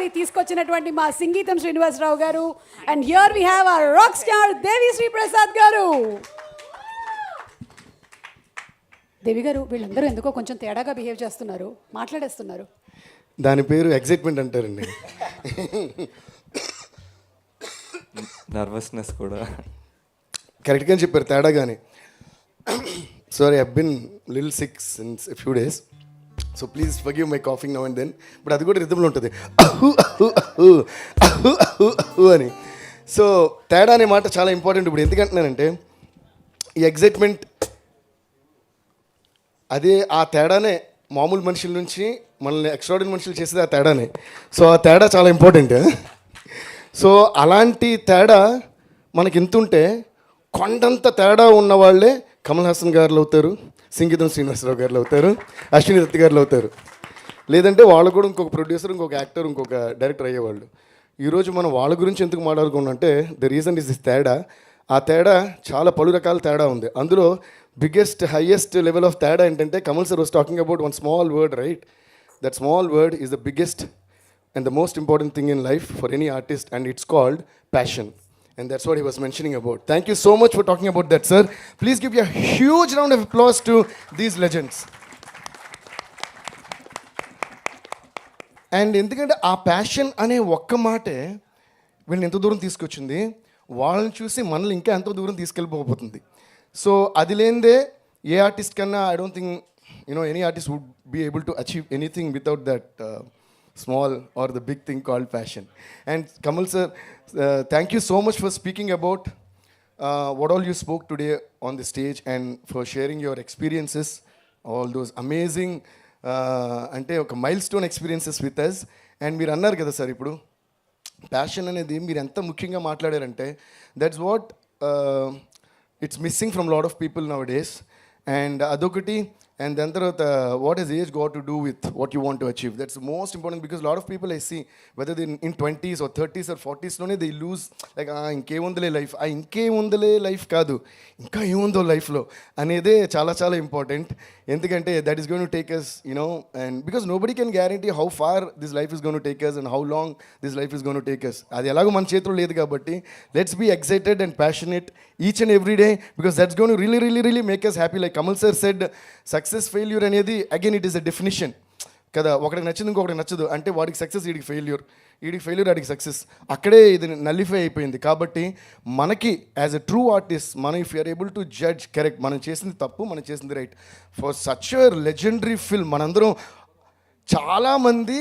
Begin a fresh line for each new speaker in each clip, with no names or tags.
అది తీసుకొచ్చినటువంటి మా సింగీతం శ్రీనివాసరావు గారు. And here we have our rock star Devi Sri Prasad గారు. దేవి గారు, వీళ్ళందరూ ఎందుకో కొంచెం తేడాగా బిహేవ్ చేస్తున్నారు, మాట్లాడేస్తున్నారు.
దాని పేరు ఎగ్జైట్మెంట్ అంటారండి.
నర్వస్నెస్ కూడా
కరెక్ట్గా చెప్పారు, తేడాగానే. Sorry, I been little sick since few days, so please forgive my coughing now and then. But అది కూడా రిథంలో ఉంటుంది అని. సో తేడా అనే మాట చాలా ఇంపార్టెంట్. ఇప్పుడు ఎందుకంటున్నానంటే ఈ ఎగ్జైట్మెంట్ అదే, ఆ తేడానే మామూలు మనుషుల నుంచి మనల్ని ఎక్స్ట్రాడినరీ మనుషులు చేసేది ఆ తేడానే. సో ఆ తేడా చాలా ఇంపార్టెంట్. సో అలాంటి తేడా మనకి ఎంతుంటే కొండంత తేడా ఉన్న వాళ్ళే కమల్ హాసన్ గారు అవుతారు, సంగీతం శ్రీనివాసరావు గారు అవుతారు, అశ్విని దత్ గారు అవుతారు. లేదంటే వాళ్ళు కూడా ఇంకొక ప్రొడ్యూసర్, ఇంకొక యాక్టర్, ఇంకొక డైరెక్టర్ అయ్యేవాళ్ళు. ఈరోజు మనం వాళ్ళ గురించి ఎందుకు మాట్లాడుకున్నామంటే ద రీజన్ ఇస్ దిస్ తేడా. ఆ తేడా చాలా పలు రకాల తేడా ఉంది. అందులో బిగ్గెస్ట్ హైయెస్ట్ లెవెల్ ఆఫ్ తేడా ఏంటంటే Kamal sir was talking about one small word, right? That small word is the biggest and the most important thing in life for any artist, and it's called passion, and that's what he was mentioning about. Thank you so much for talking about that, sir. Please give a huge round of applause to these legends. And ఎందుకంటే ఆ passion అనే ఒక్క మాటే వీళ్ళని ఎంత దూరం తీసుకొచ్చింది, వాళ్ళని చూసి మనల్ని ఇంకా ఎంతో దూరం తీసుకెళ్ళిపోతుంది. సో అది లేనిదే ఏ ఆర్టిస్ట్ కన్నా I don't think any artist would be able to achieve anything without that small or the big thing called passion. And Kamal sir, thank you so much for speaking about what all you spoke today on the stage, and for sharing your experiences, all those amazing ante oka milestone experiences with us. And మీరు అన్నారు కదా sir, ఇప్పుడు passion అనేది మీరు ఎంత ముఖ్యంగా మాట్లాడారంటే that's what it's missing from lot of people nowadays. And అదొకటి. And then what has age got to do with what you want to achieve? That's the most important, because a lot of people I see, whether they're in 20s or 30s or 40s, they lose like inke undale life, inke undale life kaadu, inka emundo life lo anede chala chala important. Endukante that is going to take us, and because nobody can guarantee how far this life is going to take us and how long this life is going to take us. Adi elago man chethlo ledhu kabatti let's be excited and passionate each and every day, because that's going to really really really make us happy. Like Kamal sir said, success failure అనేది again it is a definition కదా. ఒకటికి నచ్చింది ఇంకొకటి నచ్చదు అంటే వాడికి success, వీడికి failure, వీడికి ఫెయిల్యూర్, వాడికి సక్సెస్. అక్కడే ఇది నల్లిఫై అయిపోయింది. కాబట్టి మనకి యాజ్ ఎ ట్రూ ఆర్టిస్ట్ మనం if you're able to judge correct, మనం చేసింది తప్పు, మనం చేసింది right, for such a legendary film. మనందరం చాలామంది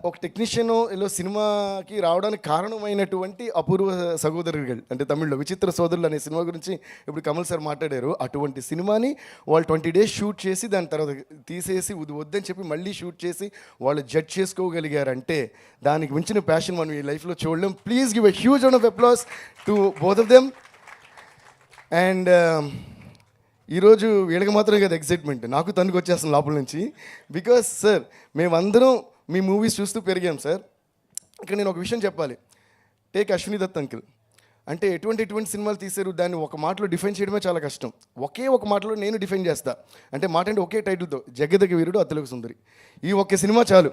ఒక టెక్నీషియన్ ఇలా సినిమాకి రావడానికి కారణమైనటువంటి అపూర్వ సహోదరులు, అంటే తమిళ్లో విచిత్ర సోదరులు అనే సినిమా గురించి ఇప్పుడు కమల్ సార్ మాట్లాడారు. అటువంటి సినిమాని వాళ్ళు 20 days షూట్ చేసి దాని తర్వాత తీసేసి వద్దని చెప్పి మళ్ళీ షూట్ చేసి వాళ్ళు జడ్జ్ చేసుకోగలిగారంటే దానికి మించిన ప్యాషన్ మనం ఈ లైఫ్లో చూడలేం. Please give a huge round of applause to both of them. And ఈరోజు వీళ్ళకి మాత్రమే కదా ఎగ్జైట్మెంట్, నాకు తనకు వచ్చేస్తాను లోపల నుంచి. బికాస్ సార్ మేమందరం మీ మూవీస్ చూస్తూ పెరిగాం సార్. ఇక్కడ నేను ఒక విషయం చెప్పాలి. టేక్ అశ్విని దత్ అంకిల్, అంటే ఎటువంటి సినిమాలు తీశారు, దాన్ని ఒక మాటలో డిఫైన్ చేయడమే చాలా కష్టం. ఒకే ఒక మాటలో నేను డిఫైన్ చేస్తా. అంటే మాట అంటే ఒకే టైటిల్తో, జగదగ వీరుడు అతిలోక సుందరి, ఈ ఒక్క సినిమా చాలు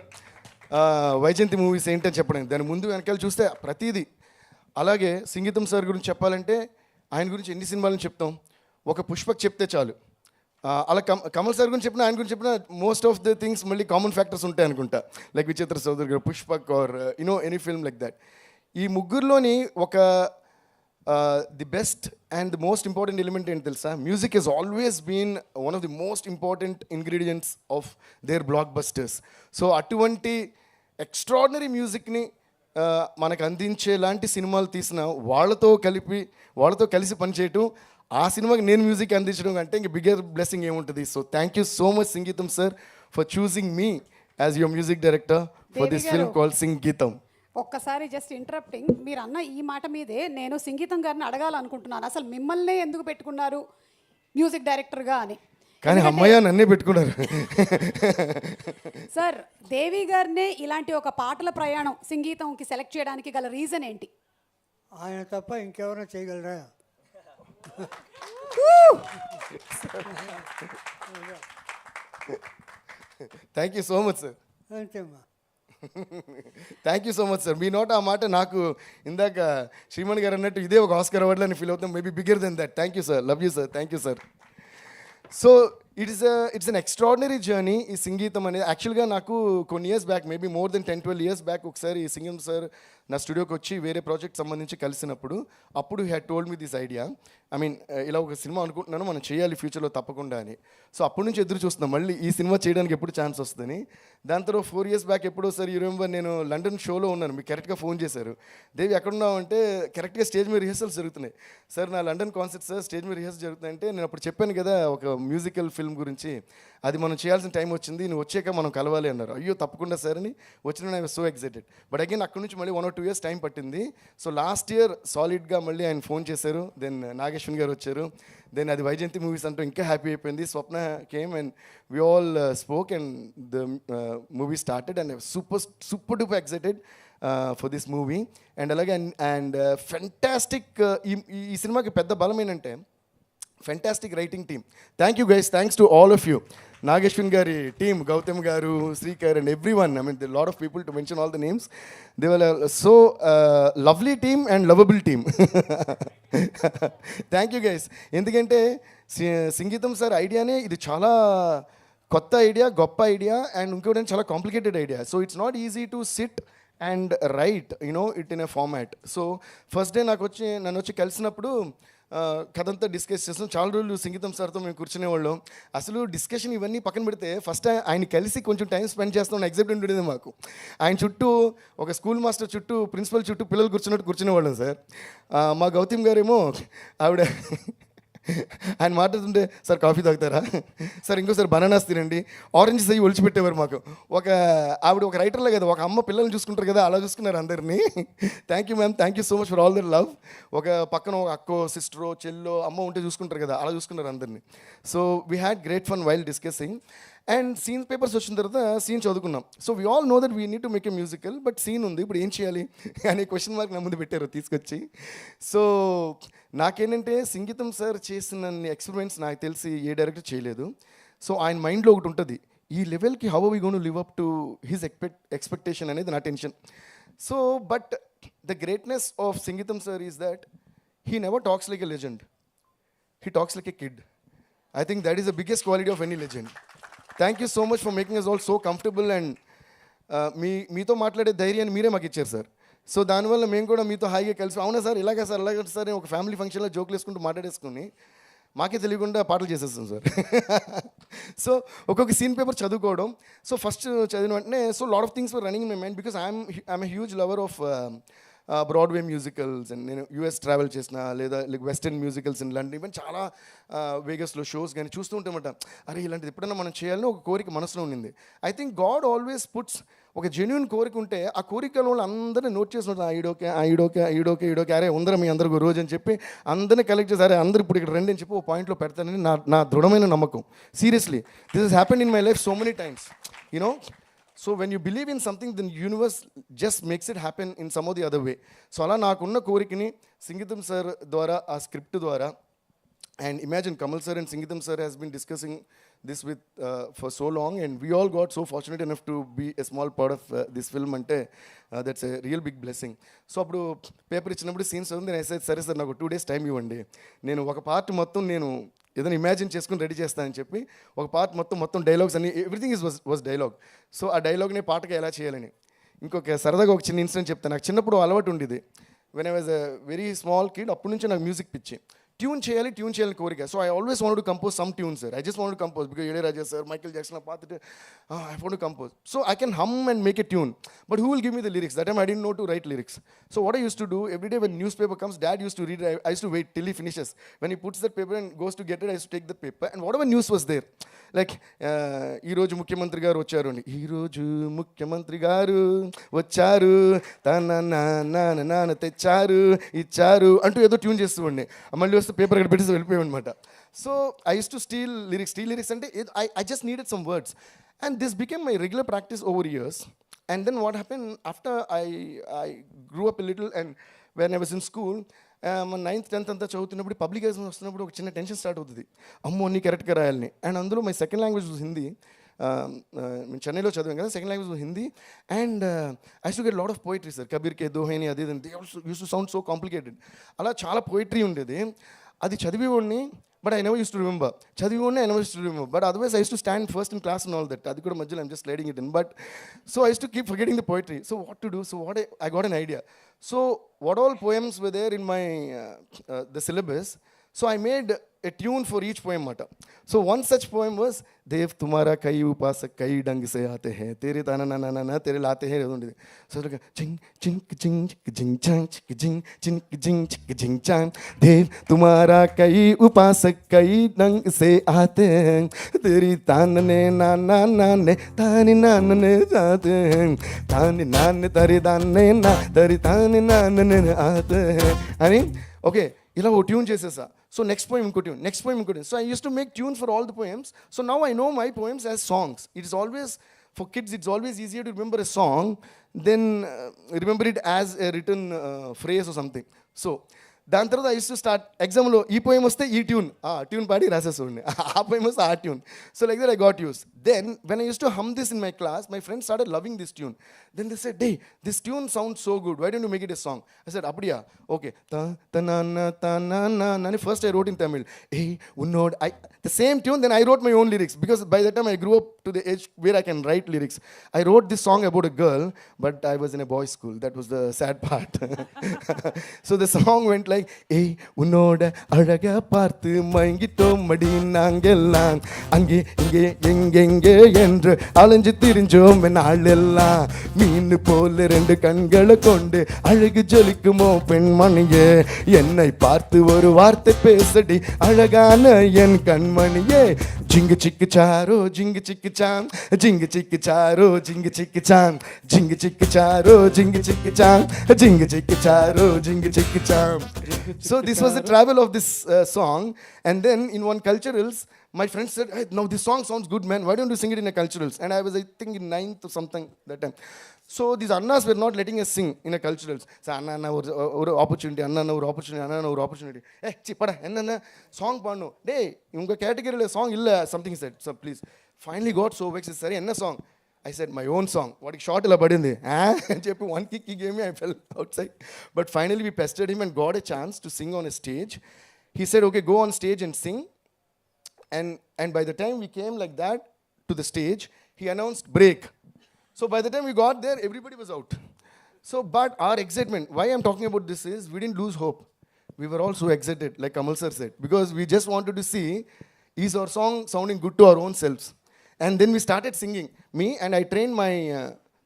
వైజయంతి మూవీస్ ఏంటని చెప్పడానికి. దాని ముందు వెనకాల చూస్తే ప్రతిదీ. అలాగే సంగీతం సార్ గురించి చెప్పాలంటే ఆయన గురించి ఎన్ని సినిమాలను చెప్తాం, ఒక పుష్పక్ చెప్తే చాలు. అలా కమల్ సార్ గురించి చెప్పినా, ఆయన గురించి చెప్పినా మోస్ట్ ఆఫ్ ద థింగ్స్ మళ్ళీ కామన్ ఫ్యాక్టర్స్ ఉంటాయి అనుకుంటా. లైక్ విచిత్ర సోదరు గారు, Pushpak or any film like that. ఈ ముగ్గురులోని ఒక the best and the most important element ఏంటి తెలుసా? Music is always been one of the most important ingredients of their blockbusters. So అటువంటి ఎక్స్ట్రాడినరీ మ్యూజిక్ని మనకు అందించేలాంటి సినిమాలు తీసిన వాళ్ళతో కలిసి పనిచేయటం, ఆ సినిమాకి నేను మ్యూజిక్ అందించడం అంటే ఇంక బిగ్గర్ బ్లెస్సింగ్ ఏముంటుంది. So thank you so much Singeetam sir for choosing me as your music director for this film called Sangeetam.
ఒక్కసారి జస్ట్ ఇంటరప్టింగ్, మీరు అన్న ఈ మాట మీదే నేను సంగీతం గారిని అడగాలనుకుంటున్నాను, అసలు మిమ్మల్నే ఎందుకు పెట్టుకున్నారు మ్యూజిక్ డైరెక్టర్గా అని.
కానీ అమ్మయ్య నన్నే పెట్టుకున్నారు
సార్. దేవి గారినే ఇలాంటి ఒక పాటల ప్రయాణం సంగీతంకి సెలెక్ట్ చేయడానికి గల రీజన్ ఏంటి?
ఆయన తప్ప ఇంకెవరైనా చేయగలరా?
Thank you so much sir.
అంతేమ్మా.
Thank you so much sir. మీ నోట ఆ మాట నాకు ఇందాక శ్రీమణి గారు అన్నట్టు ఇదే ఒక ఆస్కర్ అవార్డులో అని ఫీల్ అవుతాం. Maybe bigger than that. Thank you sir. Love you sir. Thank you sir. So it's an extraordinary journey ఈ సంగీతం అనేది. యాక్చువల్గా నాకు కొన్ని years back, maybe more than 10-12 years back ఒకసారి ఈ సింగం సార్ నా స్టూడియోకి వచ్చి వేరే ప్రాజెక్ట్ సంబంధించి కలిసినప్పుడు అప్పుడు had told me this idea. I mean ఇలా ఒక సినిమా అనుకుంటున్నాను, మనం చేయాలి ఫ్యూచర్లో తప్పకుండా అని. సో అప్పటి నుంచి ఎదురు చూస్తున్నాం మళ్ళీ ఈ సినిమా చేయడానికి ఎప్పుడు ఛాన్స్ వస్తుందని. దాని తర్వాత 4 ఇయర్స్ బ్యాక్ ఎప్పుడో సార్ యూ రిమెంబర్ నేను లండన్ షోలో ఉన్నాను, మీకు కరెక్ట్గా ఫోన్ చేశారు. దేవి ఎక్కడున్నావు అంటే కరెక్ట్గా స్టేజ్ మీద రిహర్సల్స్ జరుగుతున్నాయి. సార్ నా లండన్ కాన్సర్ట్ సార్ స్టేజ్ మీద రిహర్సల్ జరుగుతుందంటే నేను అప్పుడు చెప్పాను కదా ఒక మ్యూజికల్ ఫిల్మ్ గురించి, అది మనం చేయాల్సిన టైం వచ్చింది, నువ్వు వచ్చాక మనం కలవాలి అన్నారు. అయ్యో తప్పకుండా సార్ అని వచ్చిన I was so excited. But again అక్కడి నుంచి మళ్ళీ 1 or 2 years టైం పట్టింది. సో లాస్ట్ ఇయర్ సాలిడ్గా మళ్ళీ ఆయన ఫోన్ చేశారు. దెన్ నాగేశ్వన్ గారు వచ్చారు. దెన్ అది వైజయంతి మూవీస్ అంటూ ఇంకా హ్యాపీ అయిపోయింది. Swapna came and we all spoke and the movie started and super duper excited for this movie. And అలాగే అండ్ ఫెంటాస్టిక్ ఈ సినిమాకి పెద్ద బలం ఏంటంటే fantastic writing team. Thank you guys, thanks to all of you. Nag Ashwin గారి team, Gautam గారు, Srikar and everyone. I mean the lot of people to mention all the names. They were so lovely team and lovable team. Thank you guys. ఎందుకంటే సంగీతం sir ఐడియానే ఇది చాలా కొత్త idea, గొప్ప idea and ఇంకోటి చాలా complicated idea. So it's not easy to SIT and right it in a format. So first day నన్ను వచ్చి కలిసినప్పుడు కథ అంతా డిస్కస్ చేస్తాం. చాలా రోజులు సంగీతం సార్తో మేము కూర్చునేవాళ్ళం. అసలు డిస్కషన్ ఇవన్నీ పక్కన పెడితే ఫస్ట్ ఆయన కలిసి కొంచెం టైం స్పెండ్ చేస్తాం ఎగ్జైట్మెంట్ ఉండేది మాకు. ఆయన చుట్టూ ఒక స్కూల్ మాస్టర్ చుట్టూ, ప్రిన్సిపల్ చుట్టూ పిల్లలు కూర్చునేవాళ్ళం సార్. మా గౌతమ్ గారేమో ఆవిడ ఆయన మాట్లాడుతుంటే సార్ కాఫీ తాగుతారా సార్, ఇంకోసారి బనానాస్ తినండి, ఆరెంజెస్ అయ్యి ఒలిచిపెట్టేవారు మాకు. ఆవిడ ఒక రైటర్లే కదా, ఒక అమ్మ పిల్లల్ని చూసుకుంటారు కదా, అలా చూసుకున్నారు అందరినీ. Thank you ma'am, thank you so much for all their love. ఒక పక్కన ఒక అక్కో, సిస్టరో, చెల్లో, అమ్మ ఉంటే చూసుకుంటారు కదా, అలా చూసుకున్నారు అందరినీ. So we had great fun while discussing. And scene papers వచ్చిన తర్వాత సీన్ చదువుకున్నాం. So we all know that we need to make a musical, but scene ఉంది, ఇప్పుడు ఏం చేయాలి అనే క్వశ్చన్ మార్క్ నా ముందు పెట్టారు తీసుకొచ్చి. సో నాకేంటంటే సంగీతం సార్ చేసిన ఎక్స్పెరిమెంట్స్ నాకు తెలిసి ఏ డైరెక్టర్ చేయలేదు. సో ఆయన మైండ్లో ఒకటి ఉంటుంది, ఈ లెవెల్కి how are we gonna live up to his expectation అనేది నా tension. So but the greatness of Singeetam sir is that he never talks like a legend, he talks like a kid. I think that is the biggest quality of any legend. Thank you so much for making us all so comfortable and మీతో మాట్లాడే ధైర్యాన్ని మీరే మాకు ఇచ్చారు sir. So దానివల్ల మేము కూడా మీతో హాయిగా కలిసి అవునా సార్ ఇలాగే సార్ అలాగే సార్ ఒక ఫ్యామిలీ ఫంక్షన్లో జోకులు వేసుకుంటూ మాట్లాడేసుకుని మాకే తెలియకుండా పాటలు చేసేస్తాం సార్. సో ఒక్కొక్క సీన్ పేపర్ చదువుకోవడం. సో ఫస్ట్ చదివిన వెంటనే so lot of things were running in my mind because I'm a huge lover of Broadway musicals. And నేను యూఎస్ ట్రావెల్ చేసిన లేదా like western musicals in London, even చాలా వేగస్లో shows కానీ చూస్తూ ఉంటామంట. అరే ఇలాంటిది ఎప్పుడైనా మనం చేయాలని ఒక కోరిక మనసులో ఉండింది. I think God always puts ఒక జెన్యున్ కోరిక ఉంటే ఆ కోరికల వాళ్ళు అందరినీ నోట్ చేసుకుంటారు. ఈడోకే అరే ఉందరం మీ అందరికీ రోజు అని చెప్పి అందరినీ కలెక్ట్ చేసి అరే అందరు ఇప్పుడు ఇక్కడ రండి అని చెప్పి ఒక పాయింట్లో పెడతానని నా దృఢమైన నమ్మకం. Seriously this has happened in my life so many times you know. So when you believe in something then universe just makes it happen in some of the other way. So అలా నాకున్న కోరికని సంగీతం సార్ ద్వారా, ఆ script ద్వారా, and imagine Kamal sir and Sangeetam sir has been discussing this with for so long, and we all got so fortunate enough to be a small part of this film ante that's a real big blessing. So appudu paper ichinappudu scenes undi, I said sare sir naku 2 days time ivandi, nenu oka part mottham nenu ఏదైనా imagine చేసుకుని ready చేస్తానని చెప్పి ఒక part మొత్తం dialogues అన్ని everything was dialogue. So ఆ డైలాగ్ని పాటగా ఎలా చేయాలని ఇంకొక సరదాగా ఒక చిన్న ఇన్సిడెంట్ చెప్తాను. నాకు చిన్నప్పుడు అలవాటు ఉండేది, when I was a very small kid, అప్పటి నుంచి నాకు మ్యూజిక్ పిచ్చి. ట్యూన్ చేయాలి కోరిక. So I always want to compose some tune sir. I just want to compose because Ilaiyaraaja sir, Michael Jackson పాత్ర I want to compose. So I can hum and make a tune, but who will give me the lyrics? That time I didn't know to write lyrics. So what I used to do every day when newspaper comes, dad used to read it. I used to wait till he finishes. When he puts that paper and goes to get it, I used to take the paper and whatever news was there, like ఈ రోజు ముఖ్యమంత్రి గారు వచ్చారు అని, ఈ రోజు ముఖ్యమంత్రి గారు వచ్చారు తన నాన్న తెచ్చారు ఇచ్చారు అంటూ ఏదో ట్యూన్ చేస్తూ ఉండే, మళ్ళీ వస్తే పేపర్ అక్కడ పెట్టేసి వెళ్ళిపోయాం అనమాట. So I use to steal lyrics అంటే I just needed some words, and this became my regular practice over years. And then what happened after I grew up a little, and when I was in school, 9th 10th అంతా చదువుతున్నప్పుడు public exams వస్తున్నప్పుడు ఒక చిన్న tension start అవుతుంది. అమ్మో అన్నీ కరెక్ట్గా రాయాలని. అండ్ అందులో మై సెకండ్ లాంగ్వేజ్ హిందీ. మేము చెన్నైలో చదివాం కదా, second language Hindi. And I to get lot of poetry sir, Kabir కే దోహేని అది they also use to sound so complicated. అలా చాలా పోయిటరీ ఉండేది. అది చదివేవాడిని, but I never use to remember. చదివేవాడిని I never use to remember, but otherwise I use to stand first in class and all that. అది కూడా మధ్యలో I'm just sliding it in. But so I use to keep forgetting the poetry. So what to do? So what I got an idea. So what all poems were there in my the syllabus? So I made a tune for each poem mata. So one such poem was Dev tumhara kai upasak kai dang se aate hain tere tana na na na tere laate hain undi. So like ching ching ching ching chang ching ching ching ching chang Dev tumhara kai upasak kai dang se aate hain teri tana ne na na na ne tani na na ne aate hain tani na ne tari tani na tari tani na na ne aate hain. Ani okay, ఇలా ఓ tune చేసేసా. So next poem ఇంకో tune, next poem ఇంకో tune. So I use to make tunes for all the poems. So now I know my poems as songs. It is always for kids, it's always easier to remember a song than remember it as a written phrase or something. So దాని తర్వాత I use to start ఎగ్జామ్లో ఈ poem వస్తే ఈ tune, ఆ tune పాడి రాసేస్తుండే, ఆ poem వస్తే ఆ tune. So like that I got used. Then when I use to hum this in my class, my friends started loving this tune. Then they said, "Hey, this tune sounds so good. Why don't you make it a song?" I said, "Abdiya, okay." Ta na na na. First I wrote in Tamil. Hey, unnod. The same tune. Then I wrote my own lyrics because by the time I grew up to the age where I can write lyrics, I wrote this song about a girl, but I was in a boys' school. That was the sad part. So the song went like, "Hey, unnod, alaga paarthu mayingittom madi naangellam ange inge enge endru alanju thirinjom naalellam மீனு போல ரெண்டு கண்களை கொண்டு அழகு ஜொலிக்குமோ பெண்மணியே என்னை பார்த்து ஒரு வார்த்தை பேசடி அழகான என் கண்மணியே ஜிங்கு சிக்கு சாரோ ஜிங்கு சிக்கு சாம் ஜிங்கு சிக்கு சாரோ ஜிங்கு சிக்கு சாம் ஜிங்கு சிக்கு சாரோ ஜிங்கு சிக்கு சாம் ஜிங்கு சிக்கு சாரோ ஜிங்கு சிக்கு சாம். So this was the travel of this song. And then in one culturals, my friends said, "Hey, now this song sounds good, man. Why don't you sing it in a culturals?" And I was, I think, in 9th or something that time. So these annas were not letting us sing in a culturals. So anna or opportunity, anna or opportunity, anna or opportunity. Hey, chipada, enna song paanu. Dey, unga category le song illa, something said. So please. Finally got so vexed. Sorry, enna song? I said my own song. What short illa padindi. Cheppi one kick he gave me, I fell outside. But finally we pestered him and got a chance to sing on a stage. He said, "Okay, go on stage and sing." And by the time we came like that to the stage, he announced break. So by the time we got there, everybody was out. So but our excitement, why I'm talking about this is, we didn't lose hope. We were all so excited, like Kamal sir said, because we just wanted to see, is our song sounding good to our own selves? And then we started singing. Me and I trained my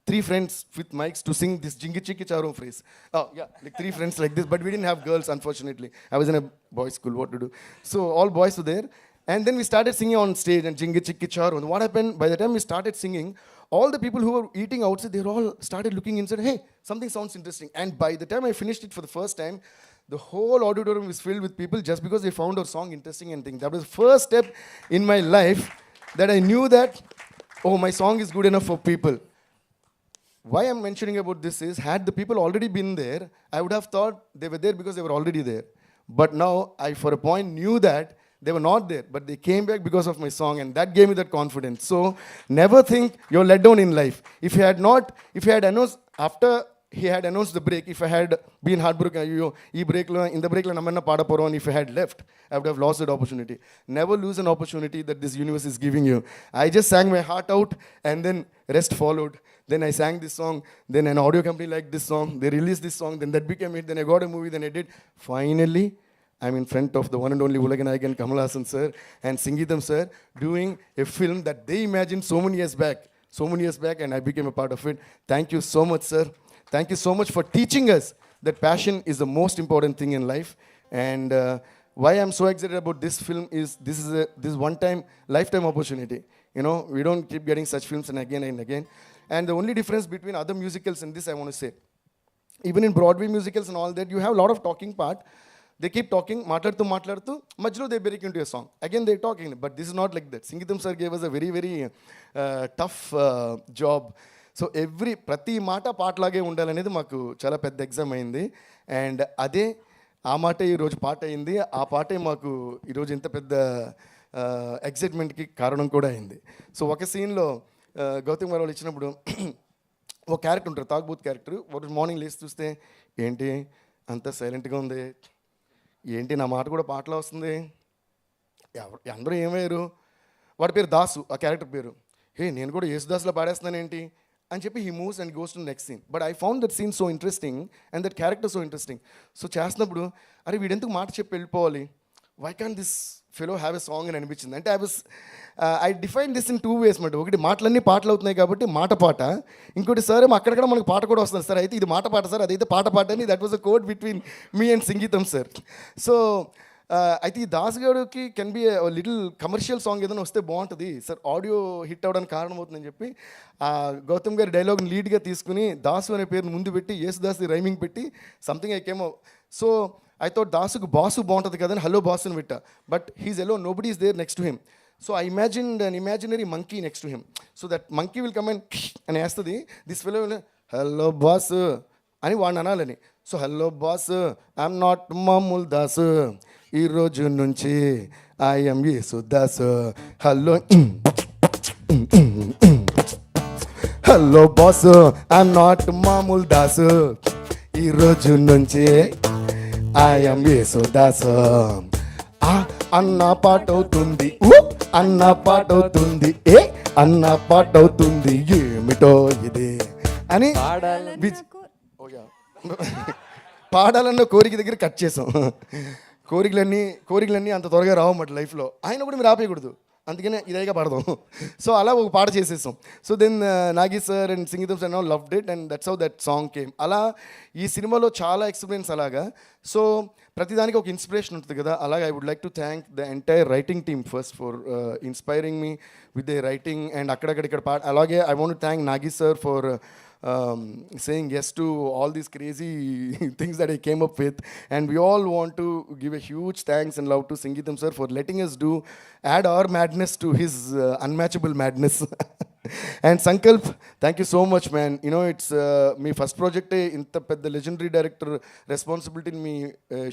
3 friends with mics to sing this jingi chiki charom phrase. Oh yeah, like 3 friends like this, but we didn't have girls, unfortunately. I was in a boys' school, what to do? So all boys were there. And then we started singing on stage and jingi chikki charo. And what happened, by the time we started singing, all the people who were eating outside, they all started looking inside, "Hey, something sounds interesting." And by the time I finished it for the first time, the whole auditorium was filled with people just because they found our song interesting and things. That was the first step in my life that I knew that, oh, my song is good enough for people. Why I'm mentioning about this is, had the people already been there, I would have thought they were there because they were already there. But now I, for a point, knew that they were not there, but they came back because of my song, and that gave me that confidence. So never think you're let down in life. If he had announced, after he had announced the break, if I had been heartbroken, in the break la namanna paada poron, if I had left, I would have lost that opportunity. Never lose an opportunity that this universe is giving you. I just sang my heart out, and then rest followed. Then I sang this song, then an audio company liked this song, they released this song, then that became it, then I got a movie, then I did. Finally, I'm in front of the one and only Ulaganayakan Kamal Haasan sir and Geetham sir doing a film that they imagined so many years back, and I became a part of it. Thank you so much, sir. Thank you so much for teaching us that passion is the most important thing in life. And why I'm so excited about this film is, this one-time, lifetime opportunity. You know, we don't keep getting such films and again. And the only difference between other musicals and this, I want to say, even in Broadway musicals and all that, you have a lot of talking part. They keep talking, మాట్లాడుతూ మధ్యలో they break into a song. Again they're talking, but this is not like that. Geetham sir gave us a very, very tough job. So ప్రతి మాట పాటలాగే ఉండాలనేది మాకు చాలా పెద్ద exam అయింది. And అదే ఆ మాట ఈరోజు పాట అయింది. ఆ పాటే మాకు ఈరోజు ఇంత పెద్ద ఎగ్జైట్మెంట్కి కారణం కూడా అయింది. సో ఒక సీన్లో గౌతమ్ గారు వాళ్ళు ఇచ్చినప్పుడు ఒక క్యారెక్టర్ ఉంటారు, తాగుబోత్ క్యారెక్టర్. ఒక మార్నింగ్ లేచి చూస్తే ఏంటి అంత సైలెంట్గా ఉంది, ఏంటి నా మాట కూడా పాటలో వస్తుంది, అందరూ ఏమయ్యారు, వాడి పేరు దాసు ఆ క్యారెక్టర్ పేరు, నేను కూడా యేసుదాసులో పాడేస్తున్నాను ఏంటి అని చెప్పి he moves and goes to next scene. But I found that scene so interesting and that character so interesting. So చేస్తున్నప్పుడు అరే వీడెందుకు మాట చెప్పి వెళ్ళిపోవాలి, why can't this fellow have a song అని అనిపించింది. అంటే I define this in 2 ways మాట. ఒకటి మాటలన్నీ పాటలు అవుతున్నాయి కాబట్టి మాట పాట, ఇంకోటి సార్ అక్కడక్కడ మనకు పాట కూడా వస్తుంది సార్, అయితే ఇది మాట పాట సార్, అదైతే పాట పాట అని. That was a code between me and Sangeetham sir. So అయితే ఈ దాస్ గారికి can be little commercial song ఏదైనా వస్తే బాగుంటుంది సార్, ఆడియో హిట్ అవ్వడానికి కారణం అవుతుందని చెప్పి గౌతమ్ గారి డైలాగ్ని లీడ్గా తీసుకుని దాసు అనే పేరుని ముందు పెట్టి యేసుదాస్ రైమింగ్ పెట్టి something I came. So I thought దాసుకు బాసు బాగుంటుంది కదని హలో బాస్ అని పెట్టా. But he's alone, nobody is there next to him. So I imagined an imaginary monkey next to him. So that monkey will come and అని వేస్తుంది, this fellow hello boss అని వాడిని అనాలని. So hello boss, I'm not మామూల్ దాస్, ఈ రోజు నుంచి I'm Yesudas. Hello hello boss, I'm not మామూల్ దాస్, ఈ రోజు నుంచి ఐఎమ్ యేసుదాస్. అన్న పాట అవుతుంది, అన్న పాట అవుతుంది, అన్న పాట అవుతుంది, ఏమిటో ఇది అని పాడాలన్న కోరిక దగ్గర కట్ చేసాం. కోరికలన్నీ అంత త్వరగా రావన్నమాట లైఫ్లో. ఆయన కూడా మీరు ఆపేయకూడదు, అందుకనే ఇదేగా పాడదాం. సో అలా ఒక పాట చేసేసాం. So then Nagi sir and Sangeetham sir now loved it and that's how that song came. అలా ఈ సినిమాలో చాలా ఎక్స్పీరియన్స్ అలాగా. సో ప్రతిదానికి ఒక ఇన్స్పిరేషన్ ఉంటుంది కదా, అలాగే I would like to thank the entire writing team first for inspiring me with the writing and అక్కడక్కడ పాట. అలాగే I want to thank Nagi sir for saying yes to all these crazy things that I came up with, and we all want to give a huge thanks and love to Geetham sir for letting us add our madness to his unmatchable madness. And Sankalp, thank you so much man, you know it's me first project inta pedda legendary director responsibility in me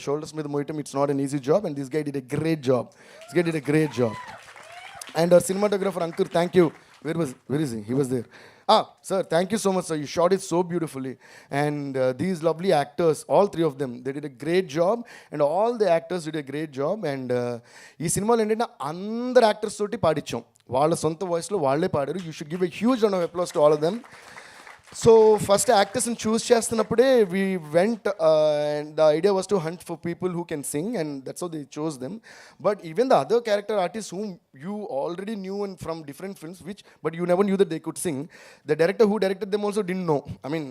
shoulders మీద మోయటం, it's not an easy job and this guy did a great job. And our cinematographer Ankur, thank you. Where is he? He was there. Sir, thank you so much, sir. You shot it so beautifully. And these lovely actors, all 3 of them, they did a great job. And all the actors did a great job. And ఈ సినిమాలో ఏంటంటే అందరు actors తోటి పాడించాం, వాళ్ళ సొంత వాయిస్లో వాళ్ళే పాడారు. You should give a huge round of applause to all of them. So first యాక్టర్స్ని చూస్ చేస్తున్నప్పుడే we went and the idea was to hunt for people who can sing and that's how they chose them. But even the other character artist whom you already knew and from different films but you never knew that they could sing, the director who directed them also didn't know. I mean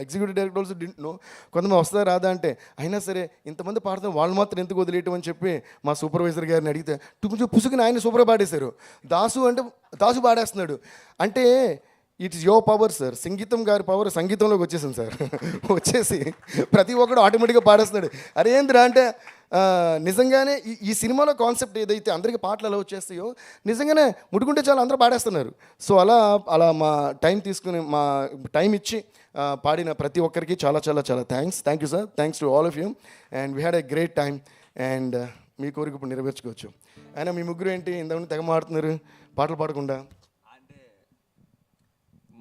executive director also didn't know. కొంతమంది వస్తుందా రాదా అంటే, అయినా సరే ఇంతమంది పాడుతున్న వాళ్ళు మాత్రం ఎందుకు వదిలేయటం అని చెప్పి మా సూపర్వైజర్ గారిని అడిగితే కొంచెం పుసుకుని ఆయన సూపర్ పాడేశారు. దాసు పాడేస్తున్నాడు అంటే ఇట్స్ యువర్ పవర్ సార్. సంగీతం గారి పవర్ సంగీతంలోకి వచ్చేసింది సార్. వచ్చేసి ప్రతి ఒక్కడు ఆటోమేటిక్గా పాడేస్తున్నాడు. అరే ఏందిరా అంటే నిజంగానే ఈ సినిమాలో కాన్సెప్ట్ ఏదైతే అందరికీ పాటలు ఎలా వచ్చేస్తాయో నిజంగానే ముడుకుంటే చాలా అందరూ పాడేస్తున్నారు. సో అలా మా టైం తీసుకుని మా టైం ఇచ్చి పాడిన ప్రతి ఒక్కరికి చాలా చాలా చాలా thank you sir. Thanks to all of you and we had a great time అండ్ మీ కోరిక ఇప్పుడు నెరవేర్చుకోవచ్చు. అయినా మీ ముగ్గురు ఏంటి ఇంతకుముందు తెగ మాడుతున్నారు పాటలు పాడకుండా?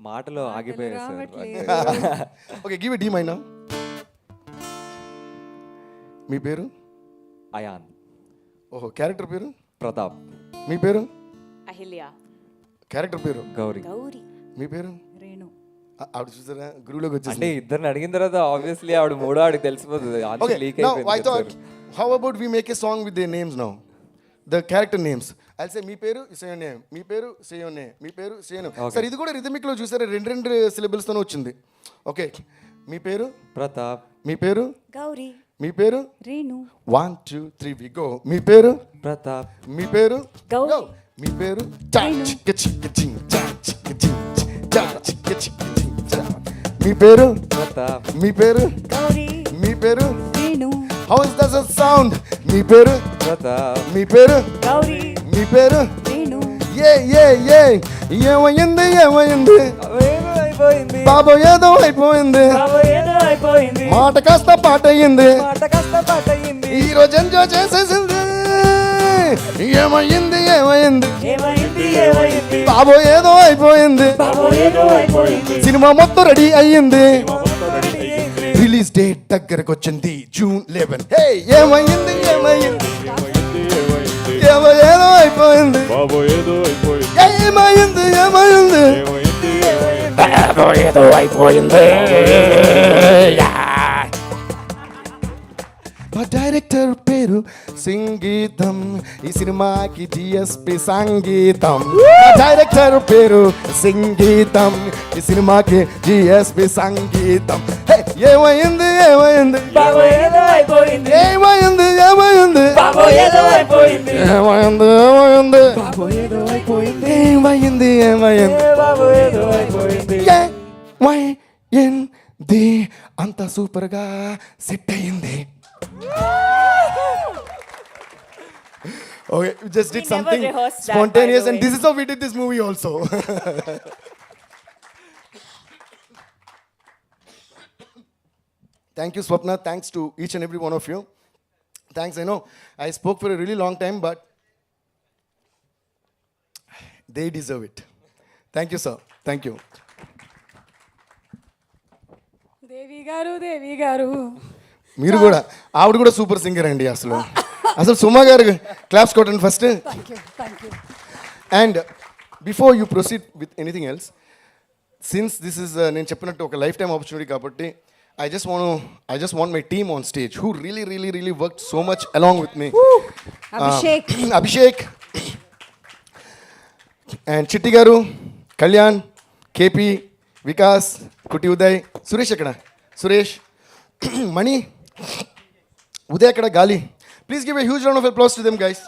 మాటలో ఆగిపోయారు సార్.
ఓకే, గివ్ ఇట్ డీ మైనా. మీ పేరు?
అయాన్.
ఓహో, క్యారెక్టర్ పేరు?
ప్రతాప్.
మీ పేరు?
అహిల్య.
క్యారెక్టర్ పేరు?
గౌరీ.
మీ పేరు?
రేణు.
ఆవిడ చూసారా గురువులోకి వచ్చి
అంటే ఇద్దరిని అడిగిన తర్వాత ఆబ్వియస్లీ ఆవిడ మూడో ఆడికి తెలిసిపోతుంది.
How about we make a song with their names now, the character names. I'll say మీ పేరు say your name, మీ పేరు say your name, మీ పేరు say your name. సార్ ఇది కూడా రిథమిక్ లో చూసారా, 2 syllables తోనే వచ్చింది. ఓకే, మీ పేరు?
ప్రతాప్.
మీ పేరు?
గౌరీ.
మీ పేరు?
రేణు.
1 2 3 we go. మీ పేరు?
ప్రతాప్.
మీ పేరు?
గౌరీ.
మీ పేరు? మీ పేరు?
ప్రతాప్.
మీ పేరు?
గౌరీ.
మీ పేరు?
Renu.
How does it sound? మీ పేరు?
ప్రతాప్.
మీ పేరు?
గౌరీ.
మీ పేరు?
రేణు.
ఏమైంది బాబో ఏదో అయిపోయింది, మాట కాస్త పాట అయ్యింది, ఈ రోజు ఎంజాయ్ చేసేసింది, ఏమైంది ఏమైంది
ఏమైంది ఏమైంది
బాబో ఏదో అయిపోయింది
బాబో ఏదో అయిపోయింది
సినిమా మొత్తం రెడీ అయ్యింది
మొత్తం రెడీ అయ్యింది.
రిలీజ్ డేట్ దగ్గరకు వచ్చింది June 11. హే ఏమైంది ఏమైంది ఏమో ఏదో అయిపోయింది
బాబో ఏదో అయిపోయింది
ఏమైంది ఏమైంది
ఏమైంది ఏమైంది
బాబో ఏదో అయిపోయింది మా డైరెక్టర్ పేరు సంగీతం ఈ సినిమాకి జిఎస్పి సంగీతం డైరెక్టర్ పేరు సంగీతం ఈ సినిమాకి జిఎస్పి సంగీతం హే, ఏమైంది ఏమైంది
బాబో ఏదో అయిపోయింది
ఏమైంది ఏమైంది
బాబో ఏదో అయిపోయింది
ఏమైంది ఏమైంది
బాబో ఏదో అయిపోయింది
ఏమైంది ఏమైంది
బాబో ఏదో అయిపోయింది
ఏమైంది అంత సూపర్గా సెట్ అయింది. Okay, we just did
We never
something
rehearsed that,
spontaneous,
by the
and
way.
this is how we did this movie also. Thank you, Swapna. Thanks to each and every one of you. Thanks. I know I spoke for a really long time, but they deserve it. Thank you, sir. Thank you.
దేవి గారు
మీరు కూడా ఆవిడ కూడా super singer అండి అసలు అసలు సుమా గారు claps కొట్టండి first.
Thank you
and before you proceed with anything else since this is నేను చెప్పినట్టు ఒక లైఫ్ టైమ్ ఆపర్చునిటీ కాబట్టి I just want my team on stage who really work so much along with me. Abhishek and Chitti గారు, Kalyan, KP, Vikas, Kutti Uday, Suresh ఎక్కడ, సురేష్, మణి, ఉదయ్ ఎక్కడ, గాలి. Please give a huge round of applause to them guys.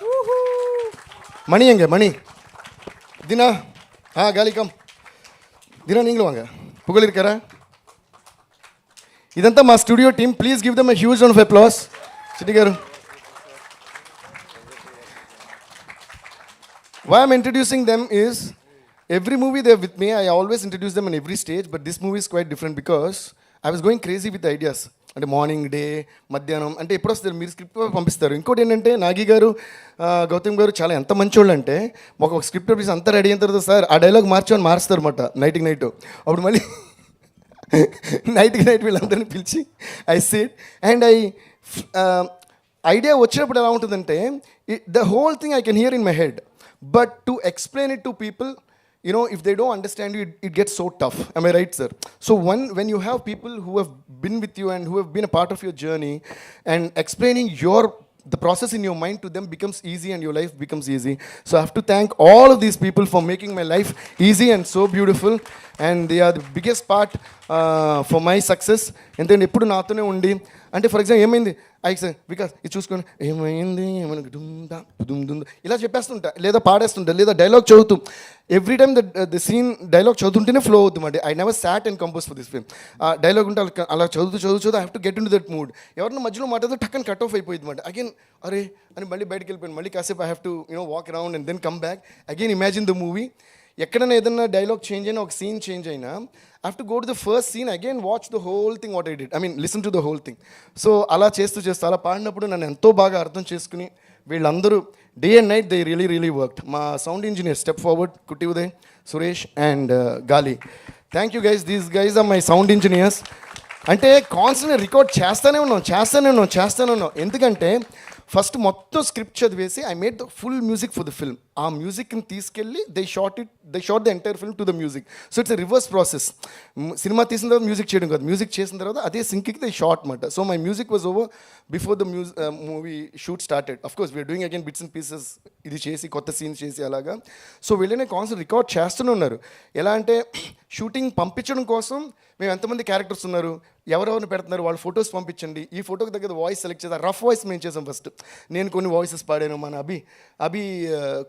Mani எங்க மணி தினா காலி கம் தினா நீங்களும் வாங்க. புகழ் இருக்காரா? ఇదంతా మా studio team. Please give them a huge round of applause. చిట్టి గారు. Why I'm introducing them is every movie they're with me, I always introduce them on every stage, but this movie is quite different because I was going crazy with the ideas. అంటే morning, day, మధ్యాహ్నం అంటే ఎప్పుడు వస్తారు మీరు script పంపిస్తారు. ఇంకోటి ఏంటంటే నాగి గారు, గౌతమ్ గారు చాలా ఎంత మంచోళ్ళు అంటే ఒక స్క్రిప్ట్ పంపిస్తే అంతా రెడీ అయిన తర్వాత సార్ ఆ డైలాగ్ మార్చమని మారుస్తారు అనమాట నైట్కి నైట్. అప్పుడు మళ్ళీ నైట్కి నైట్ వీళ్ళందరినీ పిలిచి ఐ సిట్ అండ్ ఐడియా వచ్చినప్పుడు ఎలా ఉంటుందంటే the whole thing I can hear in my head, but to explain it to people, you know, if they don't understand you, it gets so tough. Am I right, sir? So when you have people who have been with you and who have been a part of your journey and explaining the process in your mind to them becomes easy and your life becomes easy. So I have to thank all of these people for making my life easy and so beautiful, and they are the biggest part for my success. And then ఎప్పుడు నాతోనే ఉండి అంటే for example ఏమైంది sir because ఇది చూసుకొని ఏమైంది ఏమైనా దుమ్ ఇలా చెప్పేస్తుంటా, లేదా పాడేస్తుంటా, లేదా డైలాగ్ చదువుతూ every time the scene dialogue చదువుతుంటేనే ఫ్లో అవుతుంది. I never sat and compose for this film. Dialogue ఉంటే అలా చదువుతూ I have to get into that mood. ఎవరిన మధ్యలో మాట్లాడితే టక్కని కట్ ఆఫ్ అయిపోయింది మాట. అగైన్ అరే అని మళ్ళీ బయటకు వెళ్ళిపోయాను. మళ్ళీ కాసేపు I have to walk around and then come back again imagine the movie. ఎక్కడైనా ఏదైనా డైలాగ్ చేంజ్ అయినా, ఒక సీన్ చేంజ్ అయినా, I have to go to the first scene, again watch the whole thing what I did. I mean, listen to the whole thing. So అలా చేస్తూ అలా పాడినప్పుడు నన్ను ఎంతో బాగా అర్థం చేసుకుని వీళ్ళందరూ day and night they really worked. మా sound engineer step forward Kutti Uday, Suresh and Gali. Thank you guys. These guys are my sound engineers. అంటే కాన్స్టెంట్గా రికార్డ్ చేస్తూనే ఉన్నాం. ఎందుకంటే ఫస్ట్ మొత్తం స్క్రిప్ట్ చదివేసి I made the full music for the film. ఆ మ్యూజిక్ని తీసుకెళ్ళి they shot the entire film to the music. So it's a reverse process. సినిమా తీసిన తర్వాత మ్యూజిక్ చేయడం కాదు, మ్యూజిక్ చేసిన తర్వాత అదే సింక్కి దే షాట్ అనమాట. So my music was over before the movie shoot started. Of course we are doing again bits and pieces, ఇది చేసి కొత్త సీన్స్ చేసి అలాగా. సో వీళ్ళనే కాన్సెప్ట్ రికార్డ్ చేస్తూనే ఉన్నారు. ఎలా అంటే షూటింగ్ పంపించడం కోసం మేము ఎంతమంది క్యారెక్టర్స్ ఉన్నారు, ఎవరెవరిని పెడుతున్నారు, వాళ్ళ ఫొటోస్ పంపించండి, ఈ ఫోటోకి దగ్గర వాయిస్ సెలెక్ట్ చేద్దాం. రఫ్ వాయిస్ మేము చేసాం ఫస్ట్. నేను కొన్ని వాయిసెస్ పాడాను, మన అభి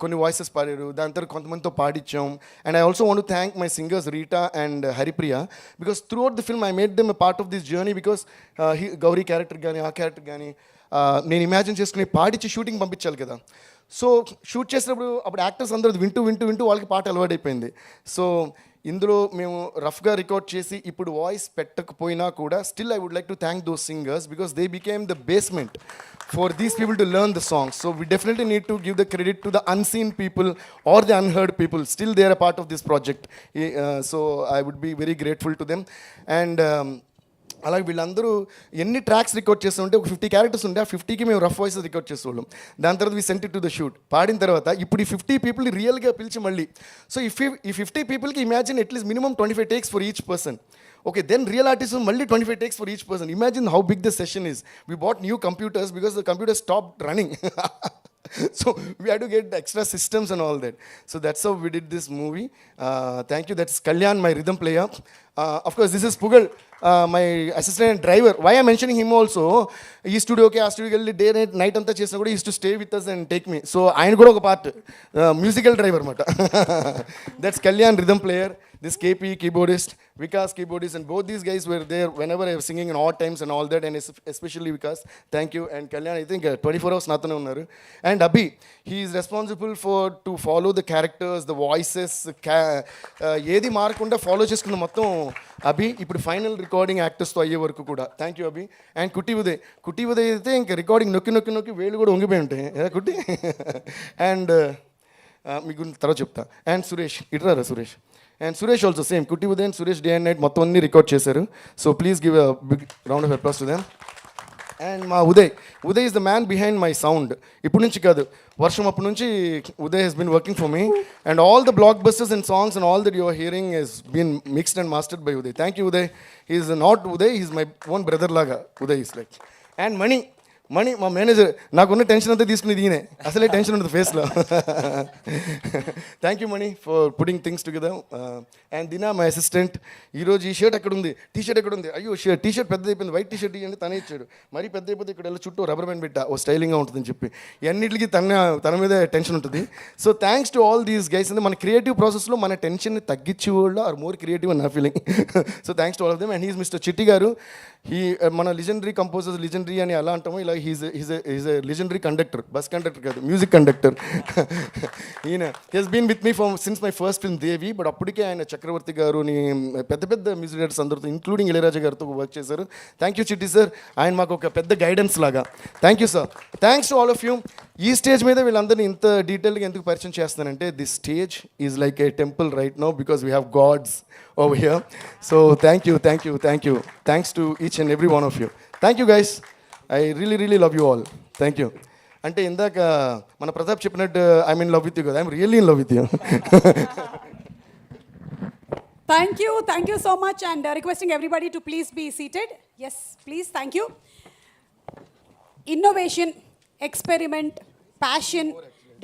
కొన్ని వాయిసెస్ పాడారు, దాని తర్వాత కొంతమందితో పాడించాం. And I also want to thank my singers Rita and Haripriya, because throughout the film I made them a part of this journey. Because Gauri character కానీ ఆ క్యారెక్టర్ కానీ నేను ఇమాజిన్ చేసుకుని పాడించి షూటింగ్ పంపించాలి కదా. సో షూట్ చేసినప్పుడు అప్పుడు యాక్టర్స్ అందరూ వింటూ వాళ్ళకి పాట అలవాటైపోయింది. సో ఇందులో మేము రఫ్గా రికార్డ్ చేసి ఇప్పుడు వాయిస్ పెట్టకపోయినా కూడా still I would like to thank those singers because they became the basement for these people to learn the songs. So we definitely need to give the credit to the unseen people or the unheard people. Still they are a part of this project. So I would be very grateful to them. And అలాగే వీళ్ళందరూ ఎన్ని tracks record చేస్తుంటే ఒక 50 characters ఉంటే ఆ 50కి మేము rough voice record చేసేవాళ్ళం. దాని తర్వాత we sent it to the shoot. పాడిన తర్వాత ఇప్పుడు ఈ 50 పీపుల్ని రియల్గా పిలిచి మళ్ళీ సో ఈ 50 పీపుల్కి imagine at least minimum 25 takes for each person. Okay, then real artists only 25 takes for each person. Imagine how big the session is. We bought new computers because the computers stopped running. So we had to get the extra systems and all that. So that's how we did this movie. Thank you. That's Kalyan, my rhythm player. Of course, this is Pugal, my assistant and driver. Why I'm mentioning him also, he studio okay, studio kelli day night anta chesina kuda he used to stay with us and take me. So ayana kuda oka part musical driver mata. That's Kalyan, rhythm player. This KP keyboardist, Vikas keyboardist, and both these guys were there whenever I was singing in odd times and all that, and especially Vikas. Thank you. And Kalyan, I think 24 hours nathane unnaru. And Abhi, he is responsible to follow the characters, the voices, ఏది మారకుండా follow చేసుకున్న మొత్తం అభి ఇప్పుడు final recording యాక్టర్స్తో అయ్యే వరకు కూడా. Thank you Abhi. And కుట్టి ఉదయ్ అయితే ఇంకా రికార్డింగ్ నొక్కి వేలు కూడా వంగిపోయి ఉంటాయి కుట్టి. అండ్ మీకు తర్వాత చెప్తా. అండ్ సురేష్ ఇట్రారా Suresh. And Suresh also same Kutti Uday and Suresh day and night మొత్తం అన్ని రికార్డ్ చేశారు. So please give a big round of applause to them. And మా Uday is the man behind my sound. ఇప్పుడు నుంచి కాదు, వర్షం అప్పటి నుంచి Uday he's been working for me. And all the blockbusters and songs and all that you are hearing he's been mixed and mastered by Uday. Thank you Uday. Is not Uday, is my own brother లాగా Uday is like. And మణి మా manager. నాకున్న tension అంతా తీసుకుని దీనే, అసలే tension ఉంటుంది ఫేస్లో. Thank you Mani for putting things together. And Dina my assistant. ఈరోజు ఈ షర్ట్ ఎక్కడ ఉంది, టీ షర్ట్ ఎక్కడ ఉంది, అయ్యో టీ షర్ట్ పెద్ద అయిపోయింది, వైట్ టీ షర్ట్ ఇవ్వండి తనే ఇచ్చాడు. మరీ పెద్ద అయిపోతే ఇక్కడ చుట్టూ రబ్బర్ బ్యాండ్ పెట్టా ఓ స్టైలింగ్గా ఉంటుందని చెప్పి. అన్నింటికి తన మీదే టెన్షన్ ఉంటుంది. So thanks to all these guys. అంటే మన క్రియేటివ్ ప్రాసెస్లో మన టెన్షన్ని తగ్గించే వాళ్ళు ఆర్ మోర్ క్రియేటివ్ అని నా feeling. So thanks to all of them. And he's mister చిట్టి గారు. మన లెజెండరీ కంపోజర్స్ లెజెండరీ అని అలా అంటాము, ఇలా he's a legendary conductor, bus conductor కాదు, మ్యూజిక్ కండక్టర్. ఈయన he's been with me since my first film Devi. But అప్పటికే ఆయన చక్రవర్తి గారుని పెద్ద మ్యూజిక్ డైరెక్టర్స్ అందరితో ఇంక్లూడింగ్ ఇళయరాజా గారితో వర్క్ చేశారు. Thank you Chitti sir. ఆయన మాకు ఒక పెద్ద గైడెన్స్ లాగా. Thank you sir. Thanks to all of you. ఈ స్టేజ్ మీద వీళ్ళందరినీ ఇంత డీటెయిల్గా ఎందుకు పరిచయం చేస్తానంటే this stage is like a temple right now because we have gods over here. So thank you. Thanks to each and every one of you. Thank you guys. I really love you all. Thank you. అంటే ఇందాక మన ప్రతాప్ చెప్పినట్టు I'm in love with you కదా, I'm really in love with you.
Thank you so much, and requesting everybody to please be seated. Yes, please. Thank you. Innovation, experiment, passion,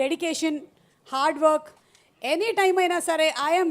dedication, hard work, any time aina sare I am